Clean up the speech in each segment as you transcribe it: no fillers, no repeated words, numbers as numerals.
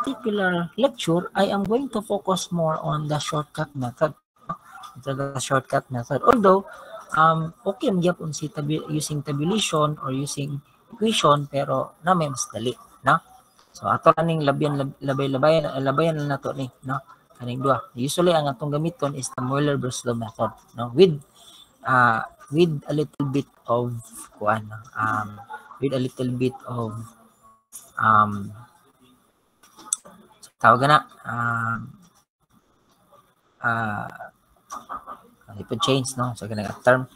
particular lecture, I am going to focus more on the shortcut method. The shortcut method. Although, okay magyapon si using tabulation or using equation, pero na may mas dali, no? So ato kaning labayan na nato ni, no? Kaning duha. Usually ang atong gamiton is the Euler-Breslau method, no? With a little bit of tawag na ipod change, no? So ganang term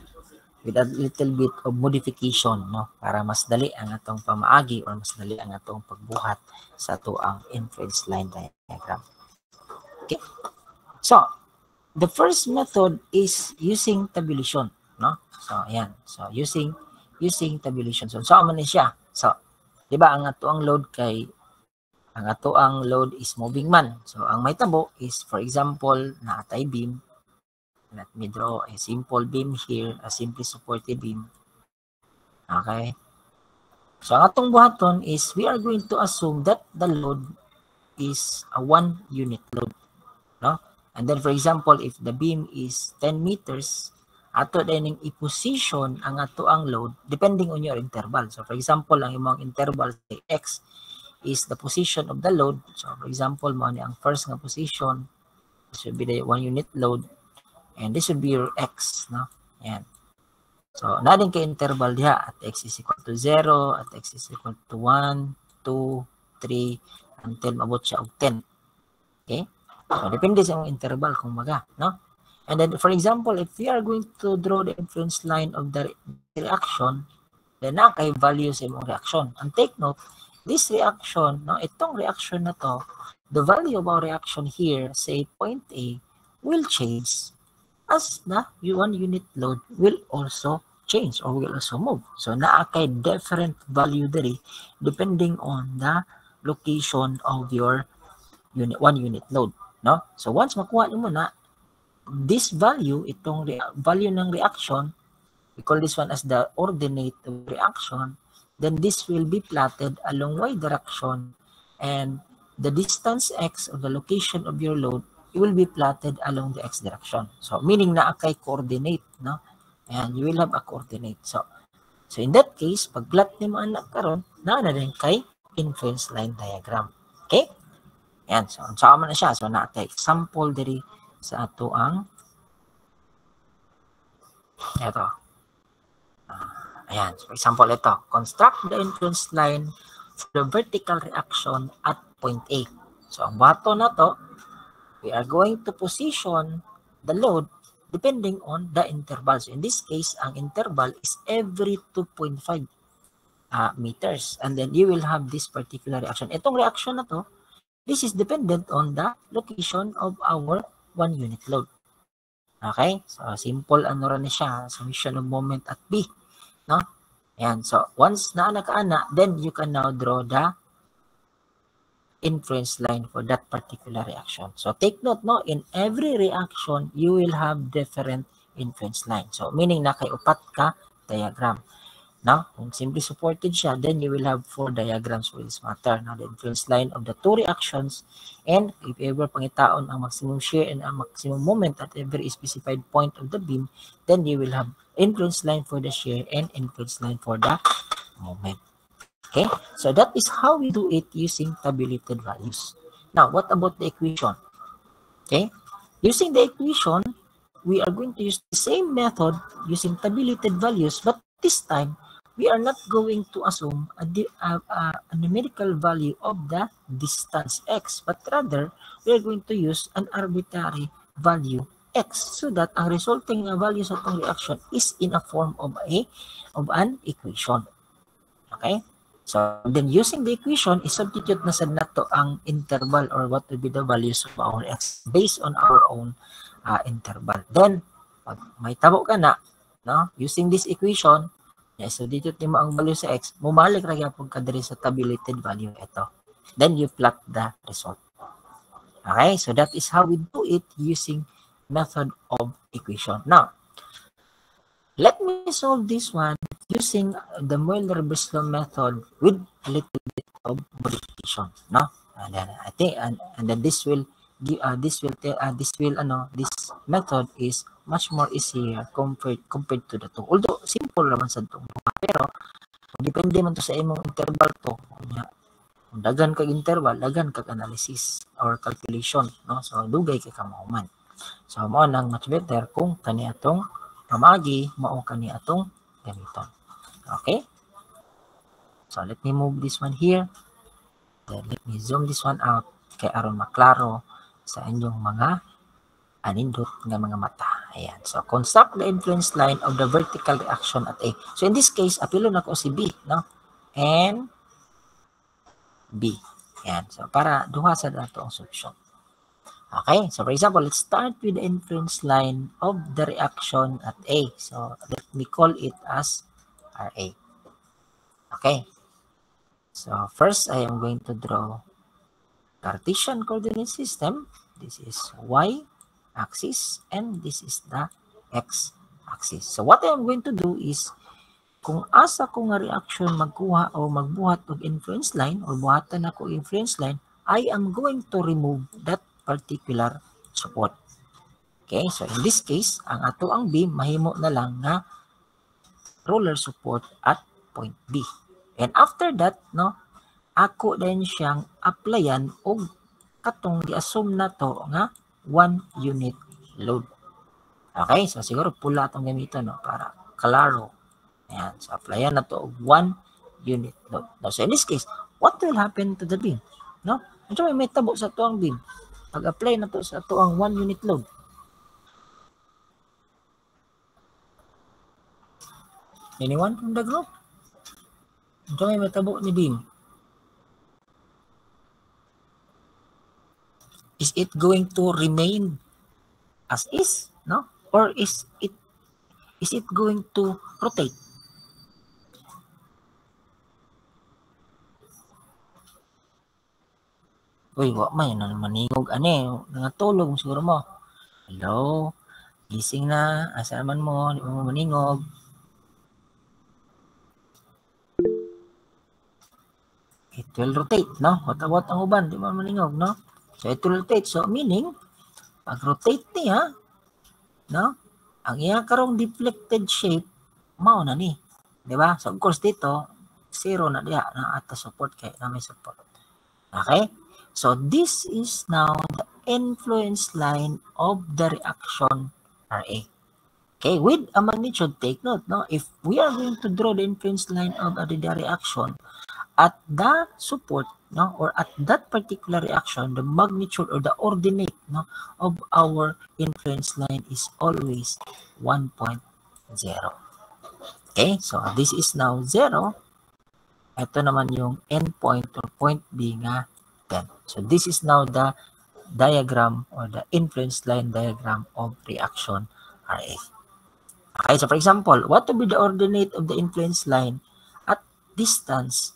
with a little bit of modification, no, para mas dali ang atong pamaagi or mas dali ang atong pagbuhat sa atuang inference line diagram. Okay, so the first method is using tabulation, no? So ayan, so using tabulation. So man ni siya. So di ba ang atuang load is moving man. So ang mahitabo is, for example, naatay beam. Let me draw a simple beam here, a simply supported beam. Okay. So ang atong buhaton is we are going to assume that the load is a 1 unit load, no? And then for example, if the beam is 10 meters, ato din i-position ang atoang load depending on your interval. So for example, ang imong interval say x is the position of the load. So for example, mo ni ang first nga position, this should be the 1 unit load. And this would be your x, no? Ayan. So, natin kay interval diha at x is equal to 0, at x is equal to 1, 2, 3, until mabot siya og 10. Okay? So, depende sa mga interval kung maga, no? And then, for example, if we are going to draw the inference line of the reaction, then na kay value sa imong reaction. And take note, this reaction, no, itong reaction na to, the value of our reaction here, say point A, will change as the 1 unit load will also change or will also move. So naa kay different value diri depending on the location of your 1 unit load, no? So once makuha nimo na this value, itong value ng reaction, we call this one as the ordinate of reaction, then this will be plotted along y direction, and the distance x of the location of your load will be plotted along the x direction. So meaning na kay coordinate, no? And you will have a coordinate. So in that case, pag plot nimo anak karon, na din kay inference line diagram. Okay? Yan. So unsa man na siya? So naatay example diri sa ato ang ito. Ayan. So example ito. Construct the inference line for the vertical reaction at point A. So ang bato na to, we are going to position the load depending on the interval. So in this case, ang interval is every 2.5 meters. And then you will have this particular reaction. Itong reaction na to, this is dependent on the location of our 1 unit load. Okay? So simple ano rin siya, summation of moment at B. No? Ayan. So once na nakaana, then you can now draw the inference line for that particular reaction. So take note, no, in every reaction you will have different inference line. So meaning na kay upat ka diagram. Now, kung simply supported siya, then you will have 4 diagrams for this matter. Now, the inference line of the 2 reactions, and if ever pangitaon ang maximum shear and ang maximum moment at every specified point of the beam, then you will have inference line for the shear and inference line for the moment. Okay, so that is how we do it using tabulated values. Now, what about the equation? Okay, using the equation, we are going to use the same method using tabulated values, but this time, we are not going to assume a numerical value of the distance x, but rather, we are going to use an arbitrary value x, so that ang resulting value sa itong reaction is in a form of an equation. Okay? So then using the equation, i-substitute na sa nato ang interval or what will be the values of our x based on our own interval. Then, pag may tabo ka na, no, using this equation, i-substitute mo ang value sa x, mumalik ra gyapon ka diri sa tabulated value ito. Then you plot the result. Okay, so that is how we do it using method of equation. Now, let me solve this one using the Euler-Breslau method with a little bit of modification. No? And then I think and then this this method is much more easier compared to the two. Although simple naman sa to, pero depende man to sa imong interval to. Kung dagan kag interval, dagan kag analysis or calculation, no? So dugay kay kamahuman. So mao nang much better kung kani atong pamagi mao kani atong gamiton. Okay? So let me move this one here. Then let me zoom this one out kay aron maklaro sa inyong mga anindot nga mga mata. Ayan. So construct the influence line of the vertical reaction at A. So in this case, apilo na ko si B, no? And B. Ayan. So para duha sa dato ang solusyon. Okay, so for example, let's start with the influence line of the reaction at A. So let me call it as RA. Okay, so first I am going to draw Cartesian coordinate system. This is Y axis and this is the X axis. So what I am going to do is kung asa ko nga reaction magkuha o magbuhat og influence line or buhatan ako influence line, I am going to remove that particular support. Okay, so in this case, ang ato ang beam mahimo na lang nga roller support at point B. And after that, no, ako din siyang applyan og katong gi-assume na to nga 1 unit load. Okay, so siguro pula atong gamiton, no, para klaro. Ayan, so applyan na to og 1 unit load. Now, so in this case, what will happen to the beam? No? Unsa may tabo sa to ang beam? Pag-apply na to sa to ang 1 unit load. Anyone from the group? Unsa may tabo ni beam? Is it going to remain as is, no? Or is it going to rotate? Uy, wa may maningog ani, nangatulog siguro mo. Hello. Gising na, asa man mo, di mo maningog. It will rotate, no? What about ang uban, di mo maningog, no? So it will rotate. So meaning, pag rotate niya, no? Ang iya karong deflected shape, mao na ni. Di ba? So of course dito, zero na diya na ata support kay na may support. Okay? So this is now the influence line of the reaction RA. Okay, with a magnitude, take note, no? If we are going to draw the influence line of the reaction at the support, no, or at that particular reaction, the magnitude or the ordinate, no, of our influence line is always 1.0. Okay, so this is now 0. Ito naman yung endpoint or point B nga 10. So this is now the diagram or the influence line diagram of reaction RA. Okay, so for example, what would be the ordinate of the influence line at distance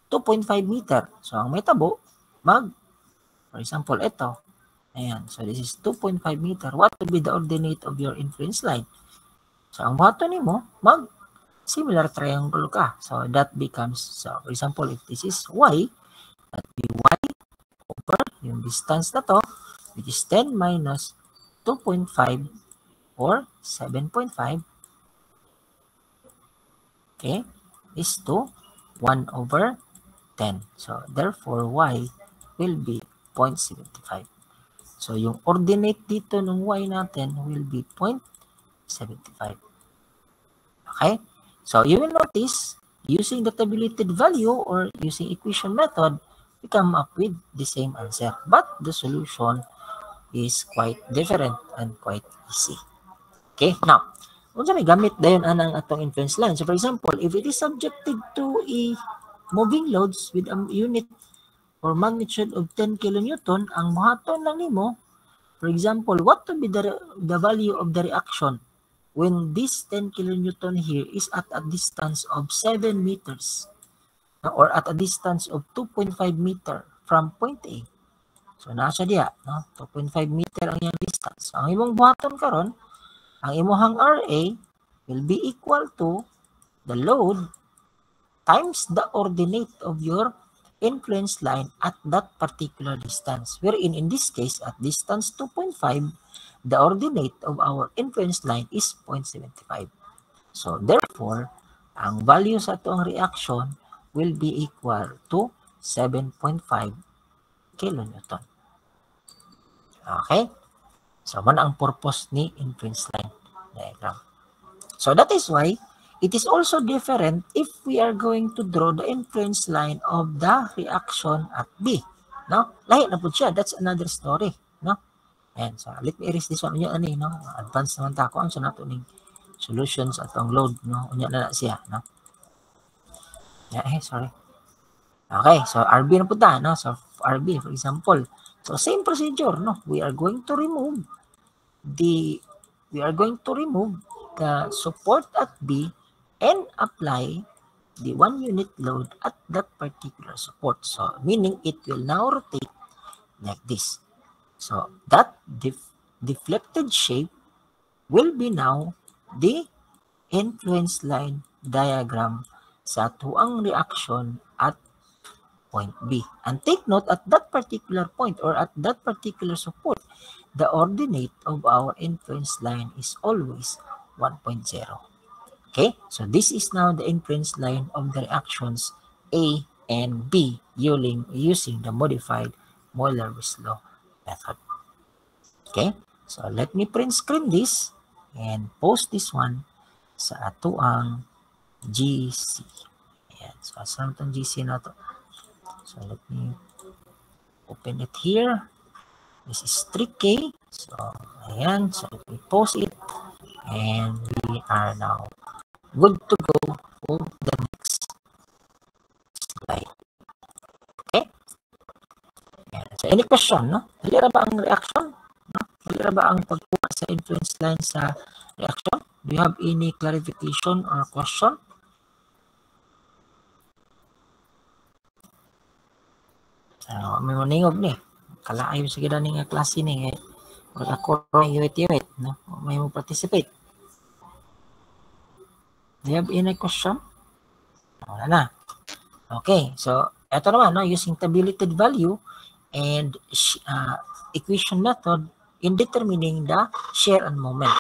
2.5 meter? So ang may tabo, for example, ito. Ayan, so this is 2.5 meter. What would be the ordinate of your influence line? So ang bato nimo, similar triangle ka. So that becomes, so for example, if this is Y, that be Y over yung distance na to, which is 10 minus 2.5 or 7.5, okay, is to 1 over 10. So therefore, Y will be 0.75. So yung ordinate dito ng Y natin will be 0.75. Okay? So you will notice, using the tabulated value or using equation method, we come up with the same answer. But the solution is quite different and quite easy. Okay? Now, unsa may gamit dayon anang atong influence line? So for example, if it is subjected to a moving loads with a unit or magnitude of 10 kilonewton, ang buhaton lang nimo, for example, what would be the value of the reaction when this 10 kilonewton here is at a distance of 7 meters or at a distance of 2.5 meter from point A. So nasa diya, no? 2.5 meter ang iyang distance. Ang imong buhaton karon, ang imong RA will be equal to the load times the ordinate of your influence line at that particular distance, wherein in this case, at distance 2.5, the ordinate of our influence line is 0.75. So therefore, ang value sa itong reaction will be equal to 7.5 kilonewton. Okay? So, man ang purpose ni influence line diagram. So, that is why it is also different if we are going to draw the influence line of the reaction at B. No? Lahi na po siya. That's another story. No? And so, let me erase this one. Unya na no? Advance naman ta ako. Ang nato ning solutions at ang load. No? Unya na siya. No? Sorry. Okay, so RB na po ta. No? So, RB, for example. So, same procedure. No? We are going to remove the support at B and apply the 1 unit load at that particular support. So, meaning it will now rotate like this. So, that deflected shape will be now the influence line diagram sa tuang reaction at point B. And take note, at that particular point or at that particular support, the ordinate of our influence line is always 1.0. Okay, so this is now the influence line of the reactions A and B using the modified Euler-Wieslow method. Okay, so let me print screen this and post this one sa atuang GC. Ayan, so asan itong GC na to? So let me open it here. This is 3K. So, ayan. So, we post it. And we are now good to go for the next slide. Okay? Ayan. So, any question, no? Dali ba ang reaction? No? Dali ba ang pagkuha sa influence line sa reaction? Do you have any clarification or question? So, may maningog ni. Kalaayo sa gida nga klase ni. Pag ako may iwit-iwit, no? May mo participate. Do you have any question? Wala na. Okay, so ito naman, no, using tabulated value and equation method in determining the shear and moment.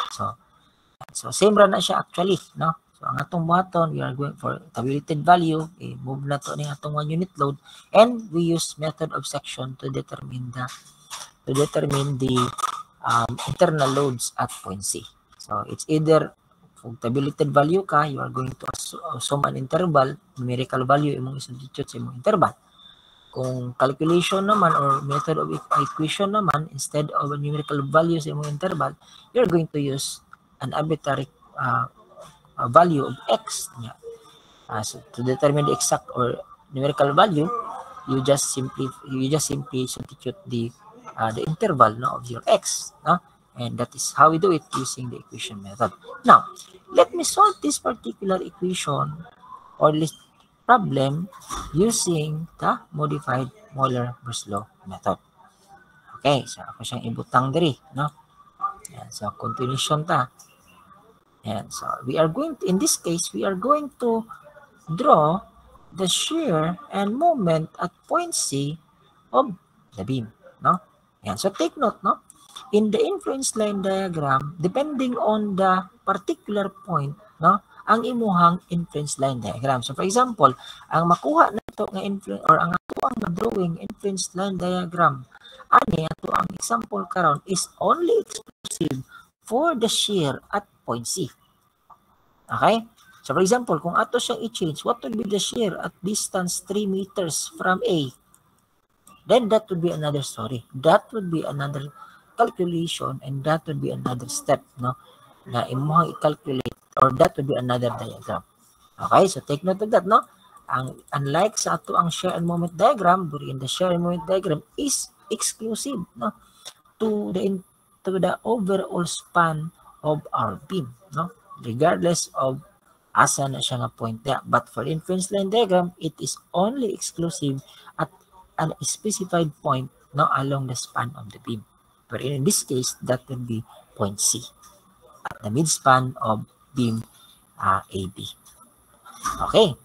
So same ra na siya actually, no? So ang atong buhaton, we are going for tabulated value, move na to ni atong 1 unit load, and we use method of section to determine the internal loads at point C. So it's either kung tabulated value ka, you are going to assume an interval, numerical value imong i-substitute sa imong interval. Kung calculation naman or method of equation naman, instead of a numerical value sa imong interval, you're going to use an arbitrary value of x. So to determine the exact or numerical value, you just simply substitute the interval, no, of your x, no? And that is how we do it using the equation method. Now, let me solve this particular equation or this problem using the modified Euler-Wieslow method. Okay, so ako siyang ibutang diri, no? Yan, so continuation ta. Yan, so we are going to, in this case, we are going to draw the shear and moment at point C of the beam, no? Yan, so take note, no? In the influence line diagram, depending on the particular point, no, ang imuhang influence line diagram. So for example, ang makuha nato nga influence or ang ato ang drawing influence line diagram, ani ato ang example karon is only exclusive for the shear at point C. Okay? So for example, kung ato siyang i-change, what will be the shear at distance 3 meters from A? Then that would be another story. That would be another calculation, and that would be another step, no, na imuhang i-calculate, or that would be another diagram. Okay, so take note of that, no? Unlike sa ato ang shear and moment diagram, wherein the shear and moment diagram is exclusive, no, to the overall span of our beam, no, regardless of asa na siya nga point there. But for influence line diagram, it is only exclusive at a specified point, no, along the span of the beam. But in this case, that would be point C at the midspan of beam AB. Okay.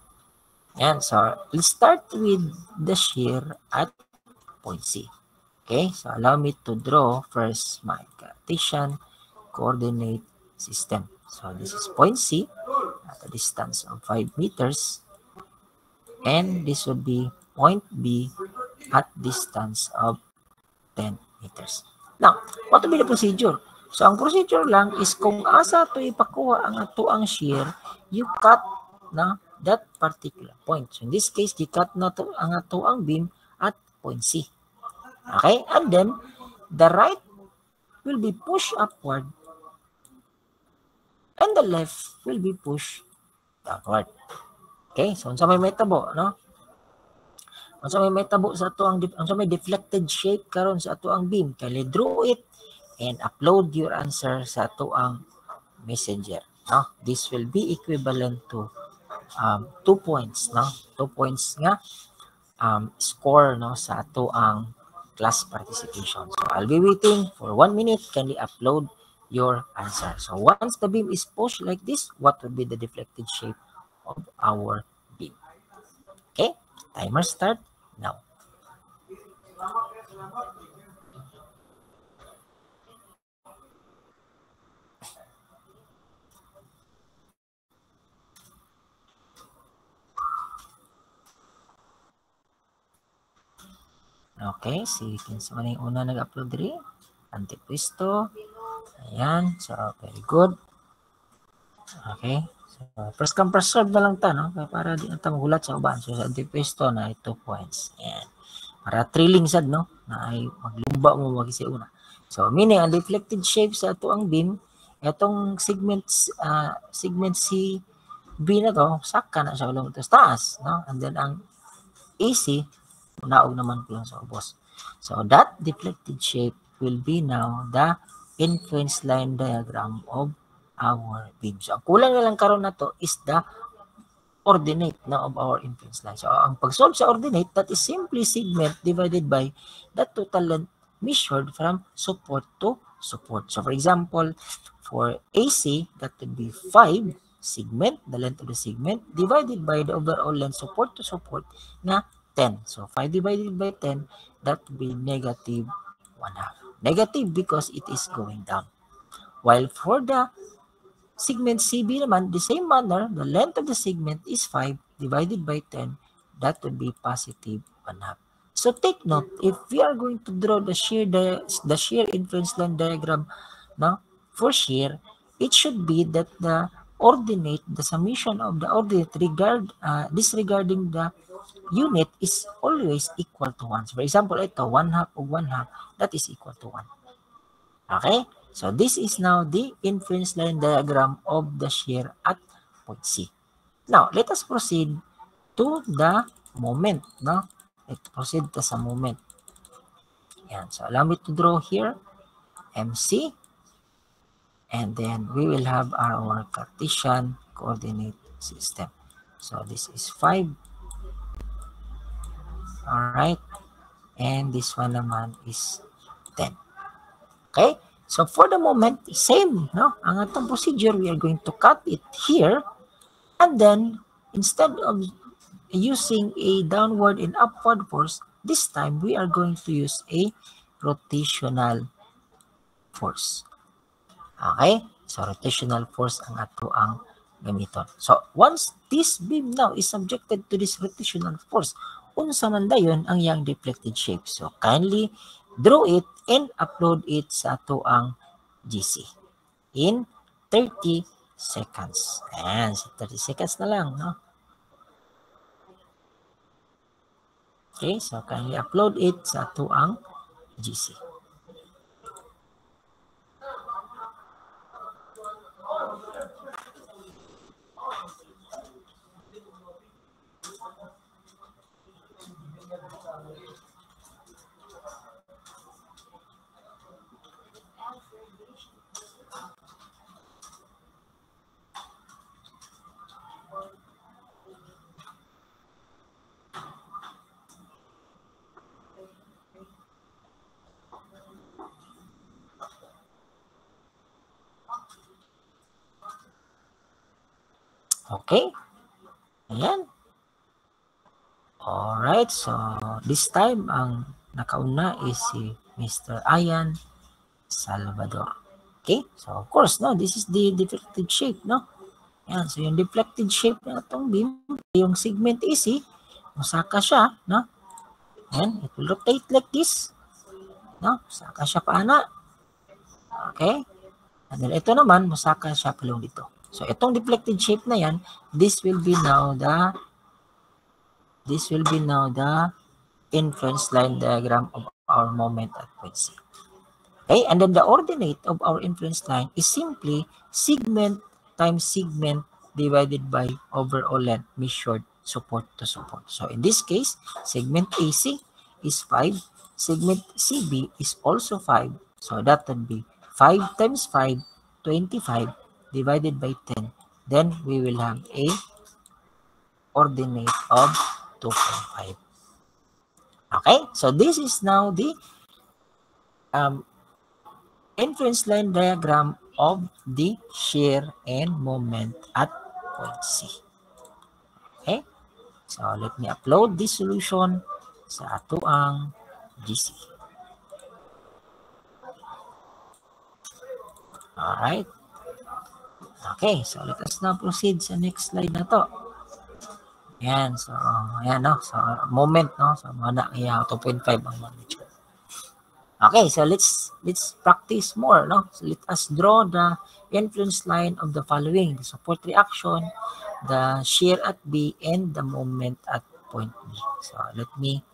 Yan. So, let's start with the shear at point C. Okay, so allow me to draw first my Cartesian coordinate system. So this is point C at a distance of 5 meters, and this would be point B at distance of 10 meters. Now, what will be the procedure? So ang procedure lang is kung asa to ipakuha ang ato ang shear, you cut na that particular point. So in this case, you cut na to ang ato ang beam at point C. Okay? And then, the right will be pushed upward and the left will be pushed downward. Okay? So, unsa may metabo, no? Unsa may metabo sa ato ang unsa may deflected shape karon sa ato ang beam, kay draw it and upload your answer sa ato ang messenger, no? This will be equivalent to 2 points, no? 2 points nga score, no, sa ato ang class participation. So I'll be waiting for 1 minute. Kindly upload your answer. So once the beam is pushed like this, what would be the deflected shape of our beam? Okay, timer start now. Okay, si kinsa man yung una nag-upload diri? Antipwesto. Ayan, so very good. Okay, so first come first serve na lang ta, no? Para di na ta magulat sa uban. So sa Antipwesto na 2 points. Ayan. Para thrilling sad, no? Na ay maglumba mo magisi una. So meaning ang deflected shape sa ato ang beam, etong segment C B na to, saka na siya ulang ito taas, no? And then ang AC, naog naman ko lang sa ubos. So that deflected shape will be now the influence line diagram of our beam. So ang kulang na lang karon na to is the ordinate na of our influence line. So ang pag-solve sa ordinate, that is simply segment divided by the total length measured from support to support. So for example, for AC, that would be 5 segment, the length of the segment, divided by the overall length support to support na 10. So 5 divided by 10, that would be negative 1/2. Negative because it is going down. While for the segment CB naman, the same manner, the length of the segment is 5 divided by 10. That would be positive 1/2. So take note, if we are going to draw the shear influence line diagram, no, for shear, it should be that the ordinate, the summation of the ordinate disregarding the unit is always equal to 1. So for example, ito, 1/2 of 1/2, that is equal to 1. Okay? So this is now the influence line diagram of the shear at point C. Now, let us proceed to the moment, no? Let's proceed to sa moment. Yan. So allow me to draw here MC, and then we will have our Cartesian coordinate system. So this is 5. All right. And this one naman is 10. Okay? So for the moment, same, no? Ang atong procedure, we are going to cut it here, and then instead of using a downward and upward force, this time we are going to use a rotational force. Okay? So rotational force ang ato ang gamiton. So once this beam now is subjected to this rotational force, unsa man dayon ang yang deflected shape. So kindly draw it and upload it sa ato ang GC in 30 seconds. Ayan, 30 seconds na lang, no? Okay, so kindly upload it sa ato ang GC. Okay? Ayan. Alright, so this time ang nakauna is si Mr. Ian Salvador. Okay, so of course, no, this is the deflected shape, no? Yan, so yung deflected shape na itong beam, yung segment AC, musaka siya, no? And it will rotate like this, no? Musaka siya paana. Okay? And then ito naman, musaka siya palong dito. So itong deflected shape na yan, this will be now the inference line diagram of our moment at point C. Okay, and then the ordinate of our inference line is simply segment times segment divided by overall length measured support to support. So in this case, segment AC is 5, segment CB is also 5. So that would be 5 times 5, 25 divided by 10. Then we will have a ordinate of 2.5. Okay, so this is now the inference line diagram of the shear and moment at point C. Okay, so let me upload this solution sa atoang GC. Alright. Okay, so let us now proceed sa next slide na to. Ayan, so ayan, no, so moment, no, so mana kaya 2.5 ang magnitude. Okay, so let's practice more, no? So let us draw the inference line of the following: the support reaction, the shear at B, and the moment at point B. So let me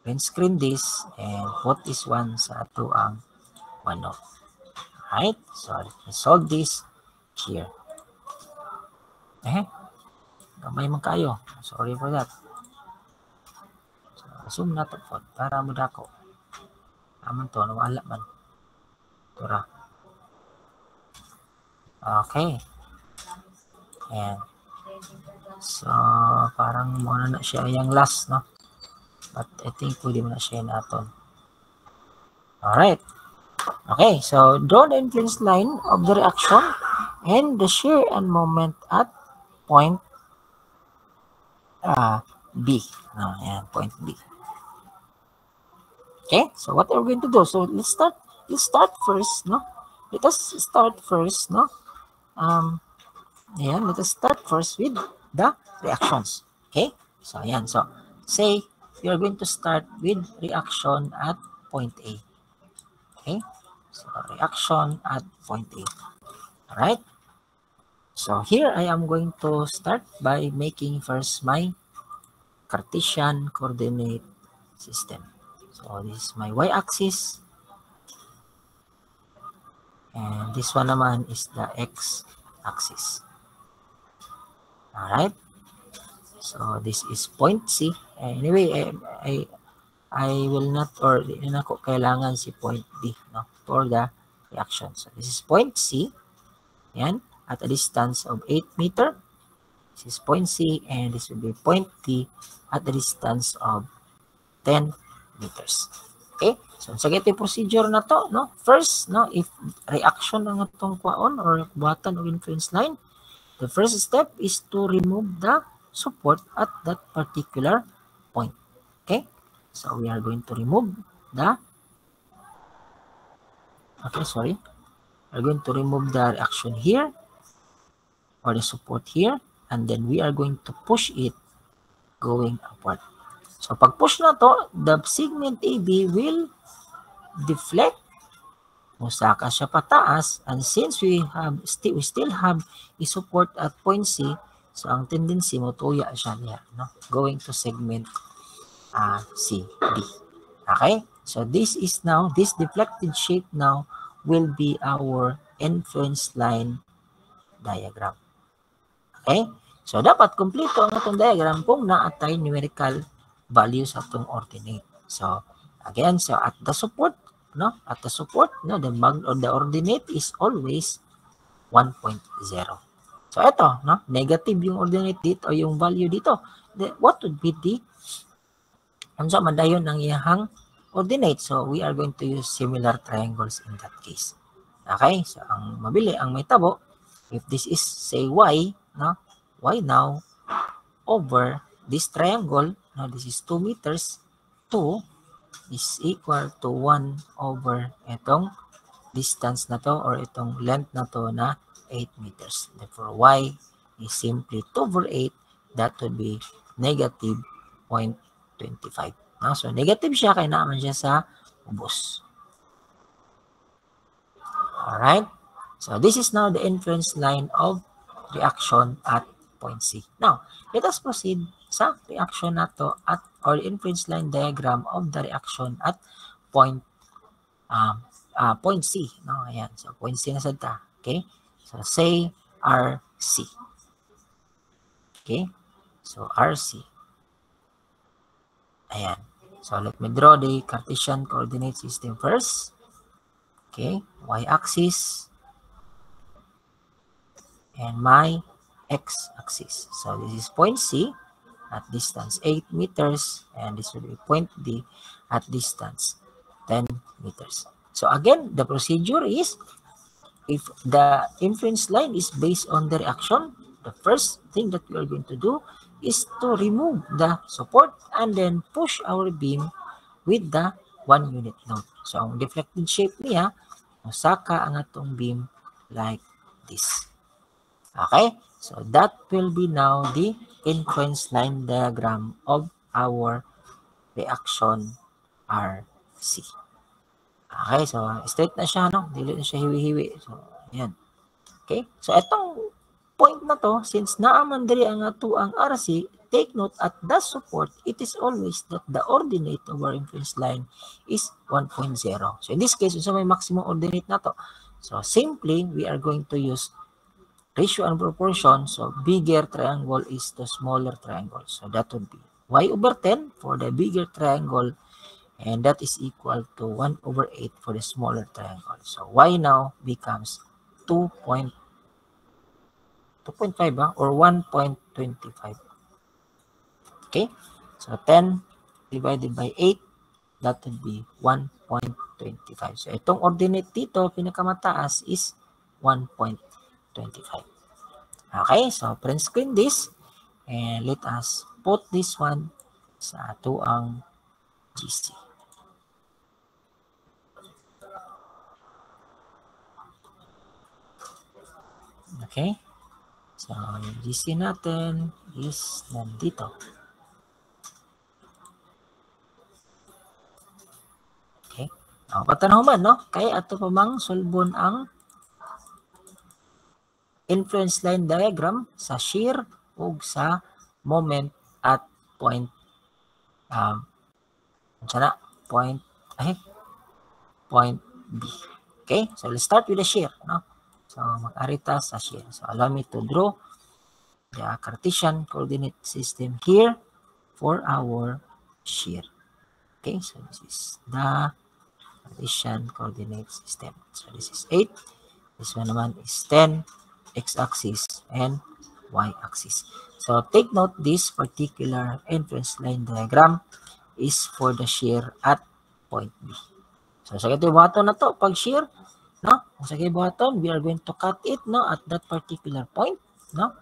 print screen this and put this one sa atoang 1. Alright, so let me solve this here. Gamay man kayo. Sorry for that. Zoom na to po para madako. Aman to, nawala man. Tura. Okay. Ayan. So, parang muna na siya yung last, no? But I think pwede mo na siya naton. Alright. Okay, so draw the influence line of the reaction and the shear and moment at point B. Ayan, point B. Okay, so what are we going to do? So let's start first, no? Let us start first, no? Ayan, let us start first with the reactions. Okay, so ayan, so say we are going to start with reaction at point A. Okay, so reaction at point A. Alright, so here I am going to start by making first my Cartesian coordinate system. So this is my y-axis, and this one naman is the x-axis. Alright, so this is point C. Anyway, I will not, or hindi na ko kailangan si point D, no, for the reaction. So this is point C, yan, at a distance of 8 meter. This is point C, and this will be point D at the distance of 10 meters. Okay, so sa ganitong procedure na to, no, first, no, if reaction ang atong kwaon or buhatan of inference line, the first step is to remove the support at that particular point. Okay, so we are going to remove the we're going to remove the reaction here or the support here, and then we are going to push it going upward. So pag push na to, the segment AB will deflect, musaka siya pataas, and since we still have a support at point C, so ang tendency mo tuya siya niya, no, going to segment CB. Okay, so this deflected shape now will be our inference line diagram. Okay, so dapat kompleto ang atong diagram kung naatay numerical values atong ordinate. So again, so at the support, no, the ordinate is always 1.0. So ito, no, negative yung ordinate dito, yung value dito. What would be the unsa man dayon ang iyang ordinate? So we are going to use similar triangles in that case. Okay, so ang mabili ang may tabo, if this is say y, no, y now over this triangle, now this is 2 meters, 2 is equal to 1 over itong distance na to or itong length na to na 8 meters. Therefore, y is simply 2 over 8. That would be negative 0.25. No? So, negative siya kaya naman siya sa ubos. Alright? So, this is now the inference line of reaction at point C. Now, let us proceed sa reaction na to at or inference line diagram of the reaction at point point C. No? Ayan. So, point C na sa ta. Okay? So, say RC. Okay? So, RC. Ayan. So, let me draw the Cartesian coordinate system first. Okay? Y-axis. And my x-axis. So, this is point C at distance 8 meters. And this will be point D at distance 10 meters. So, again, the procedure is if the inference line is based on the reaction, the first thing that we are going to do is to remove the support and then push our beam with the 1 unit load. So, ang deflected shape niya, masaka ang atong beam like this. Okay? So, that will be now the inference line diagram of our reaction RC. Okay? So, straight na siya, no? Dili na siya hiwi-hiwi. So, ayan. Okay? So, itong point na to, since naaman diri ang ato ang RC, take note at the support, it is always that the ordinate of our inference line is 1.0. So, in this case, so may maximum ordinate na to. So, simply, we are going to use ratio and proportion. So, bigger triangle is the smaller triangle. So, that would be y over 10 for the bigger triangle, and that is equal to 1 over 8 for the smaller triangle. So, y now becomes 2.5 or 1.25. Okay, so 10 divided by 8, that would be 1.25. So, itong ordinate dito, pinakamataas is 1.25. Okay, so print screen this and let us put this one sa ato ang GC. Okay, so yung GC natin is nandito. Okay, patanaw man, no? Kaya ato pa mang solbon ang influence line diagram sa shear ug sa moment at point point B. Okay, so let's start with the shear, no? So mag-arita sa shear. So allow me to draw the Cartesian coordinate system here for our shear. Okay, so this is the Cartesian coordinate system. So this is 8. This one naman is 10, x-axis and y-axis. So take note, this particular inference line diagram is for the shear at point B. So sa buhaton na to, pag shear, no? Sa buhaton, we are going to cut it, no, at that particular point, no?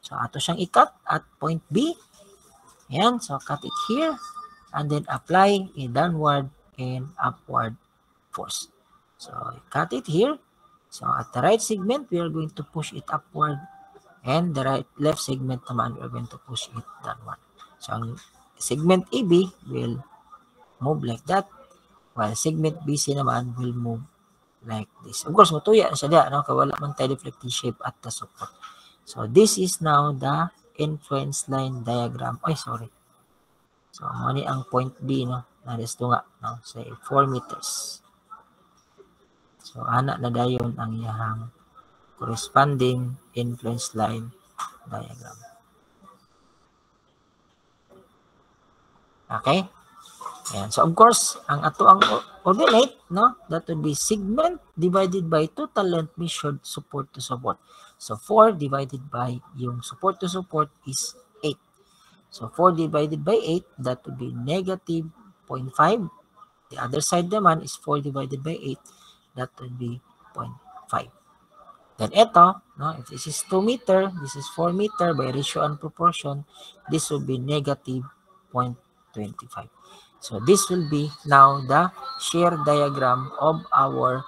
So ato siyang i-cut at point B. Ayan, so cut it here and then apply a downward and upward force. So cut it here. So at the right segment, we are going to push it upward, and the left segment naman, we are going to push it downward. So ang segment AB will move like that, while segment BC naman will move like this. Of course, matuya siya diya, no? Kaya wala man tayo deflecting shape at the support. So this is now the influence line diagram. Ay, sorry. So mani ang point B, no? Naristo nga, no? Say 4 meters. So, anak na dayon ang iyahang corresponding influence line diagram. Okay? Ayan. So, of course, ang ato ang ordinate, no? That would be segment divided by total length measured support to support. So, 4 divided by yung support to support is 8. So, 4 divided by 8, that would be negative 0.5. The other side naman is 4 divided by 8. That would be 0.5. Then ito, no, if this is 2 meter, this is 4 meter by ratio and proportion, this will be negative 0.25. So this will be now the shear diagram of our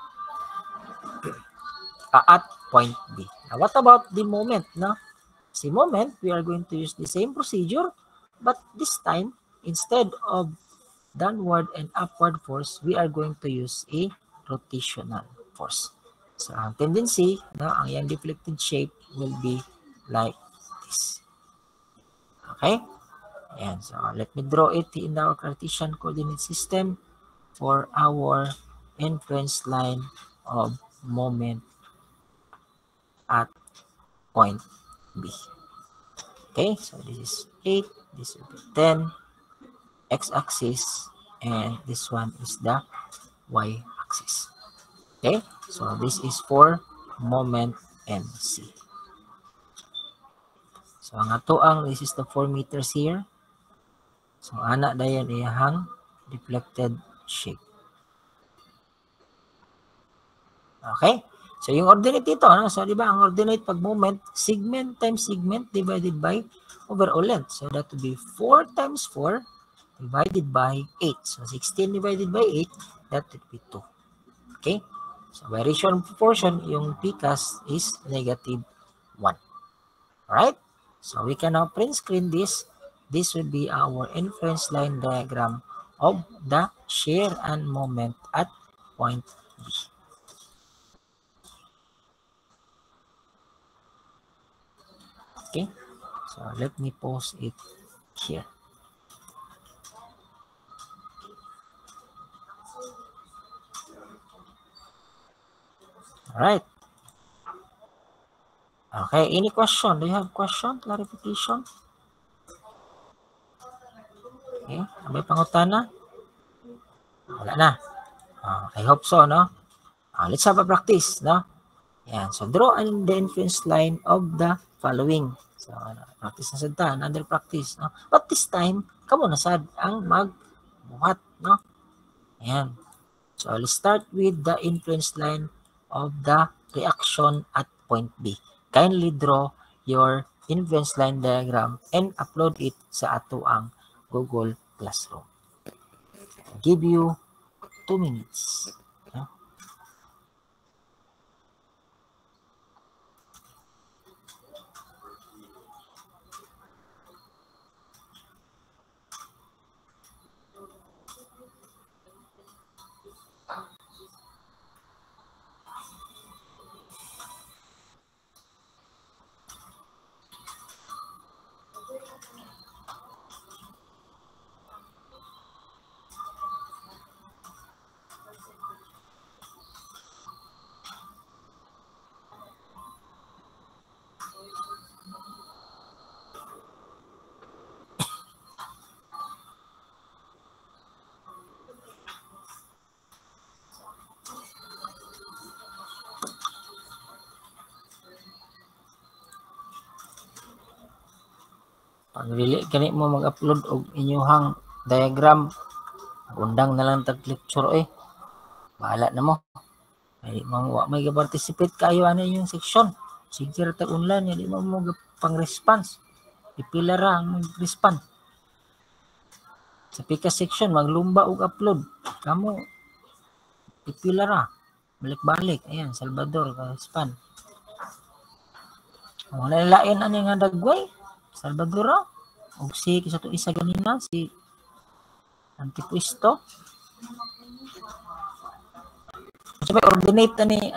at point B. Now what about the moment? No? See, moment, we are going to use the same procedure, but this time, instead of downward and upward force, we are going to use a rotational force. So, ang tendency, no, ang yung deflected shape will be like this. Okay? And so, let me draw it in our Cartesian coordinate system for our inference line of moment at point B. Okay? So, this is 8, this will be 10, x-axis, and this one is the y-axis. Okay, so this is for moment MC. So ang atoang, this is the 4 meters here. So ana dayon iyahang deflected shape. Okay, so yung ordinate dito, no? So di ba ang ordinate pag moment, segment times segment divided by overall length. So that would be 4 times 4 divided by 8. So 16 divided by 8, that would be 2. Okay. So, by ratio and proportion, yung PCAS is negative 1. Alright? So, we can now print screen this. This will be our inference line diagram of the shear and moment at point B. Okay? So, let me post it here. Alright. Okay, any question? Do you have question? Clarification? Okay, may pangutana? Wala na. I hope so, no? Let's have a practice, no? Yan. So, draw the inference line of the following. So, practice na sad ta. Another practice, no? But this time, kamo na sad ang magbuhat, no? Yan. So, let's start with the inference line of the reaction at point B. Kindly draw your inference line diagram and upload it sa ato ang Google Classroom. I'll give you 2 minutes. No? Pag dili kani mo mag-upload og inyuhang diagram, undang na lang tag lecture bahala na mo. Ay wa may participate kayo ano yung section. Sige ra tag online di mo pang response. Ipila ra ang mag-respond. Sa pika section maglumba og upload. Kamo ipila ra. Balik-balik. Ayan, Salvador ka-respond. Wala lain ani nga dagway. Salvador o si sa to isa ganina si Antipuesto. Sa may ordinate ani